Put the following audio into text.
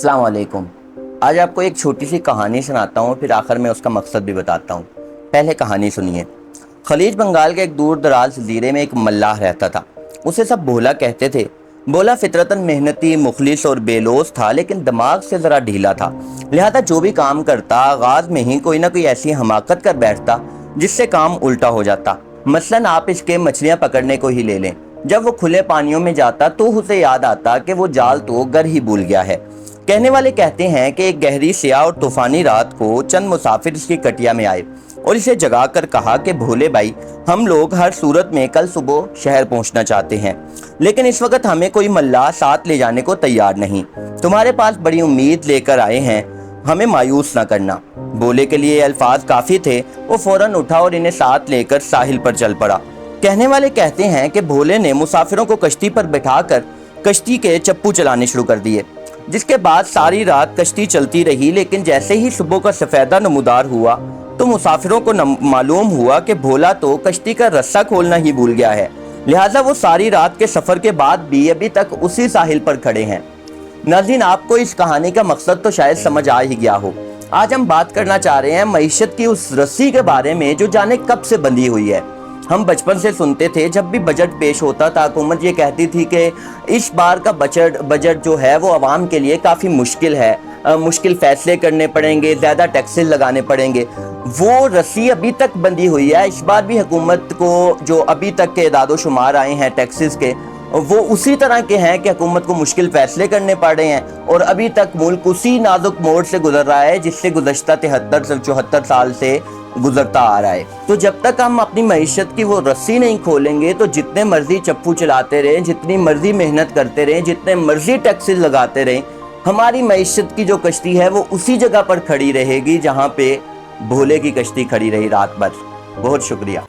अस्सलाम वालेकुम। आज आपको एक छोटी सी कहानी सुनाता हूँ, फिर आखिर में उसका मकसद भी बताता हूँ। पहले कहानी सुनिए। खलीज बंगाल के एक दूर दराज जजीरे में एक मल्लाह रहता था। उसे सब भोला कहते थे। भोला फितरतन मेहनती, मुखलिस और बेलोस था, लेकिन दिमाग से ज़रा ढीला था। लिहाजा जो भी काम करता आगाज में ही कोई ना कोई ऐसी हमाकत कर बैठता जिससे काम उल्टा हो जाता। मसलन आप इसके मछलियाँ पकड़ने को ही ले लें। जब वो खुले पानियों में जाता तो उसे याद आता कि वो जाल तो घर ही भूल गया है। कहने वाले कहते हैं कि एक गहरी स्याह और तूफानी रात को चंद मुसाफिर इसकी कटिया में आए और इसे जगा कर कहा कि भोले भाई, हम लोग हर सूरत में कल सुबह शहर पहुंचना चाहते हैं, लेकिन इस वक्त हमें कोई मल्लाह साथ ले जाने को तैयार नहीं। तुम्हारे पास बड़ी उम्मीद लेकर आए हैं, हमें मायूस ना करना। भोले के लिए अल्फाज काफ़ी थे। वो फौरन उठा और इन्हें साथ लेकर साहिल पर चल पड़ा। कहने वाले कहते हैं कि भोले ने मुसाफिरों को कश्ती पर बिठाकर कश्ती के चप्पू चलाने शुरू कर दिए, जिसके बाद सारी रात कश्ती चलती रही। लेकिन जैसे ही सुबह का सफेदा नमूदार हुआ तो मुसाफिरों को मालूम हुआ कि भोला तो कश्ती का रस्सा खोलना ही भूल गया है। लिहाजा वो सारी रात के सफर के बाद भी अभी तक उसी साहिल पर खड़े हैं। नाज़रीन, आपको इस कहानी का मकसद तो शायद समझ आ ही गया हो। आज हम बात करना चाह रहे हैं मईशत की उस रस्सी के बारे में जो जाने कब से बंधी हुई है। हम बचपन से सुनते थे, जब भी बजट पेश होता था हुकूमत ये कहती थी कि इस बार का बजट जो है वो आवाम के लिए काफ़ी मुश्किल है, मुश्किल फैसले करने पड़ेंगे, ज़्यादा टैक्सेस लगाने पड़ेंगे। वो रस्सी अभी तक बंधी हुई है। इस बार भी हुकूमत को जो अभी तक के इदादो शुमार आए हैं टैक्सेस के, वो उसी तरह के हैं कि हुकूमत को मुश्किल फैसले करने पड़ रहे हैं और अभी तक मुल्क उसी नाजुक मोड़ से गुजर रहा है जिससे गुज़श्ता 73 से 74 साल से गुजरता आ रहा है। तो जब तक हम अपनी मईशत की वो रस्सी नहीं खोलेंगे तो जितने मर्जी चप्पू चलाते रहें, जितनी मर्जी मेहनत करते रहें, जितने मर्जी टैक्सेस लगाते रहें, हमारी मईशत की जो कश्ती है वो उसी जगह पर खड़ी रहेगी जहाँ पे भोले की कश्ती खड़ी रही रात भर। बहुत शुक्रिया।